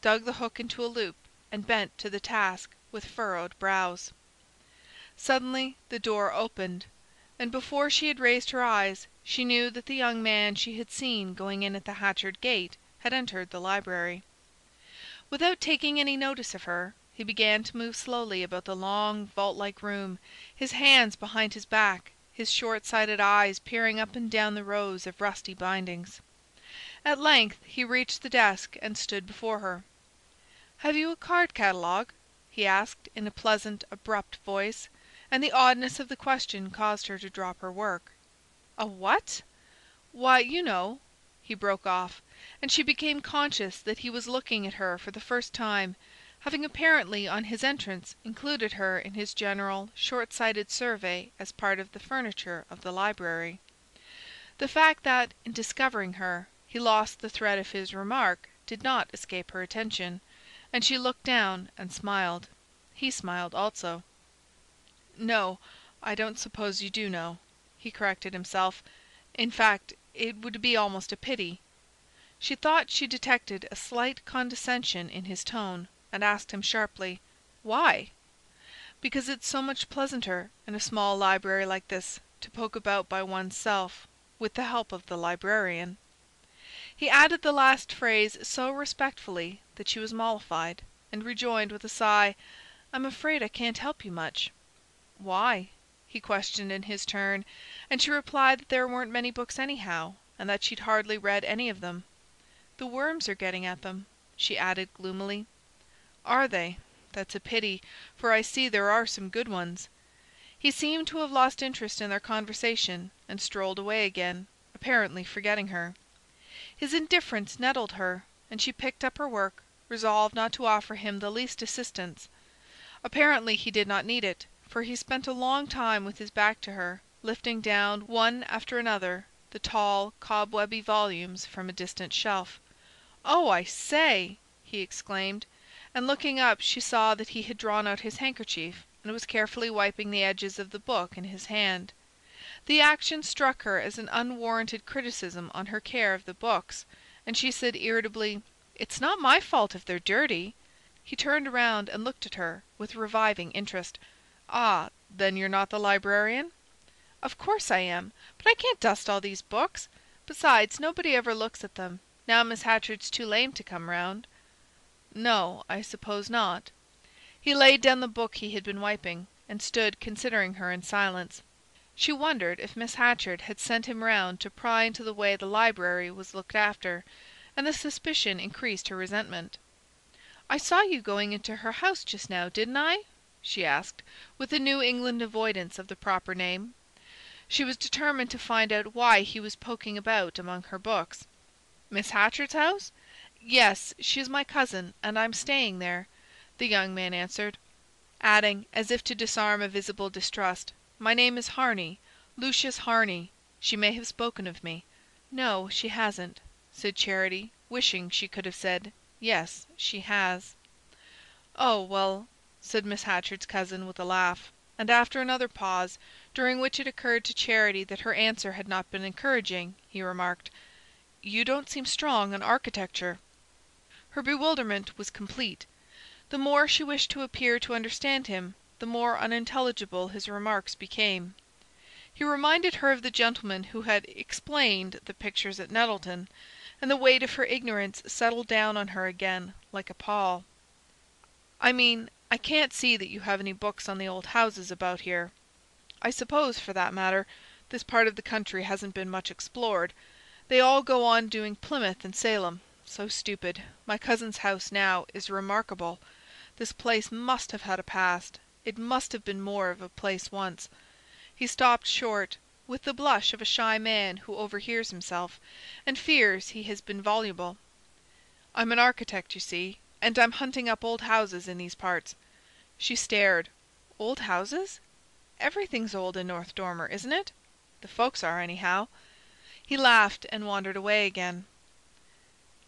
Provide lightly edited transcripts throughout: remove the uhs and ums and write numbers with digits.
dug the hook into a loop, and bent to the task with furrowed brows. Suddenly the door opened, and before she had raised her eyes she knew that the young man she had seen going in at the Hatchard gate had entered the library. Without taking any notice of her, he began to move slowly about the long, vault-like room, his hands behind his back, his short-sighted eyes peering up and down the rows of rusty bindings. At length he reached the desk and stood before her. "Have you a card catalogue?" he asked, in a pleasant, abrupt voice, and the oddness of the question caused her to drop her work. "A what?" "Why, you know," he broke off, and she became conscious that he was looking at her for the first time, having apparently on his entrance included her in his general, short-sighted survey as part of the furniture of the library. The fact that, in discovering her, he lost the thread of his remark did not escape her attention, and she looked down and smiled. He smiled also. "No, I don't suppose you do know," he corrected himself. "In fact, it would be almost a pity." She thought she detected a slight condescension in his tone, and asked him sharply, "Why?" "Because it's so much pleasanter, in a small library like this, to poke about by one's self, with the help of the librarian." He added the last phrase so respectfully that she was mollified, and rejoined with a sigh, "I'm afraid I can't help you much." "Why?" he questioned in his turn, and she replied that there weren't many books anyhow, and that she'd hardly read any of them. "The worms are getting at them," she added gloomily. "Are they? That's a pity, for I see there are some good ones." He seemed to have lost interest in their conversation, and strolled away again, apparently forgetting her. His indifference nettled her, and she picked up her work, resolved not to offer him the least assistance. Apparently he did not need it, for he spent a long time with his back to her, lifting down, one after another, the tall, cobwebby volumes from a distant shelf. "Oh, I say!" he exclaimed, and looking up she saw that he had drawn out his handkerchief, and was carefully wiping the edges of the book in his hand. The action struck her as an unwarranted criticism on her care of the books, and she said irritably, "It's not my fault if they're dirty." He turned around and looked at her with reviving interest. "Ah, then you're not the librarian?" "Of course I am, but I can't dust all these books. Besides, nobody ever looks at them, now Miss Hatchard's too lame to come round." "No, I suppose not." He laid down the book he had been wiping, and stood considering her in silence. She wondered if Miss Hatchard had sent him round to pry into the way the library was looked after, and the suspicion increased her resentment. "I saw you going into her house just now, didn't I?" she asked, with a New England avoidance of the proper name. She was determined to find out why he was poking about among her books. "Miss Hatchard's house? Yes, she is my cousin, and I'm staying there," the young man answered, adding, as if to disarm a visible distrust, "My name is Harney, Lucius Harney. She may have spoken of me." "No, she hasn't," said Charity, wishing she could have said, "Yes, she has." "Oh, well," said Miss Hatchard's cousin, with a laugh, and after another pause, during which it occurred to Charity that her answer had not been encouraging, he remarked, "You don't seem strong on architecture." Her bewilderment was complete. The more she wished to appear to understand him, the more unintelligible his remarks became. He reminded her of the gentleman who had "explained" the pictures at Nettleton, and the weight of her ignorance settled down on her again like a pall. "I mean, I can't see that you have any books on the old houses about here. I suppose, for that matter, this part of the country hasn't been much explored. They all go on doing Plymouth and Salem. So stupid. My cousin's house now is remarkable. This place must have had a past. It must have been more of a place once." He stopped short, with the blush of a shy man who overhears himself, and fears he has been voluble. "I'm an architect, you see, and I'm hunting up old houses in these parts." She stared. "Old houses? Everything's old in North Dormer, isn't it? The folks are, anyhow." He laughed and wandered away again.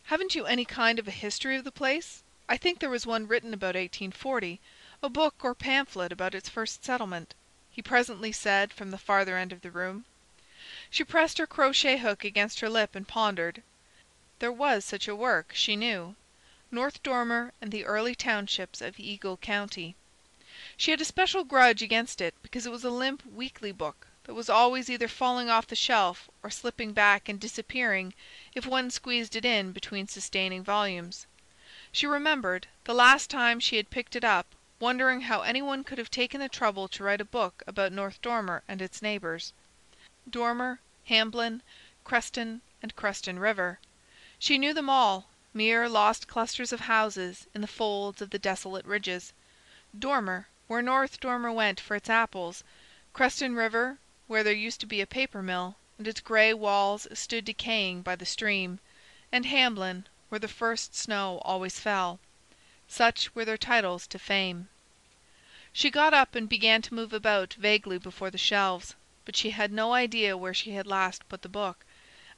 "Haven't you any kind of a history of the place? I think there was one written about 1840, a book or pamphlet about its first settlement," he presently said from the farther end of the room. She pressed her crochet hook against her lip and pondered. There was such a work, she knew. North Dormer and the Early Townships of Eagle County. She had a special grudge against it because it was a limp weekly book that was always either falling off the shelf or slipping back and disappearing if one squeezed it in between sustaining volumes. She remembered, the last time she had picked it up, wondering how anyone could have taken the trouble to write a book about North Dormer and its neighbours. Dormer, Hamblin, Creston, and Creston River. She knew them all, mere lost clusters of houses in the folds of the desolate ridges. Dormer, where North Dormer went for its apples; Creston River, where there used to be a paper mill, and its grey walls stood decaying by the stream; and Hamblin, where the first snow always fell. Such were their titles to fame. She got up and began to move about vaguely before the shelves, but she had no idea where she had last put the book,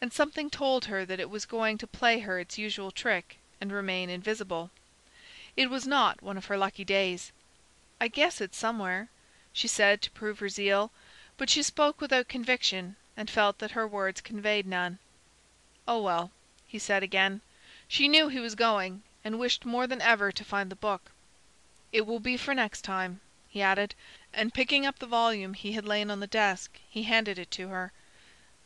and something told her that it was going to play her its usual trick and remain invisible. It was not one of her lucky days. "I guess it's somewhere," she said to prove her zeal, but she spoke without conviction, and felt that her words conveyed none. "Oh, well," he said again. She knew he was going, and wished more than ever to find the book. "It will be for next time," he added, and picking up the volume he had laid on the desk, he handed it to her.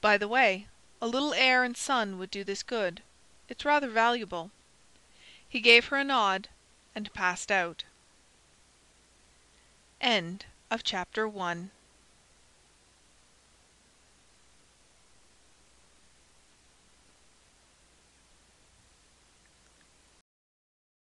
"By the way, a little air and sun would do this good. It's rather valuable." He gave her a nod, and passed out. End of chapter 1.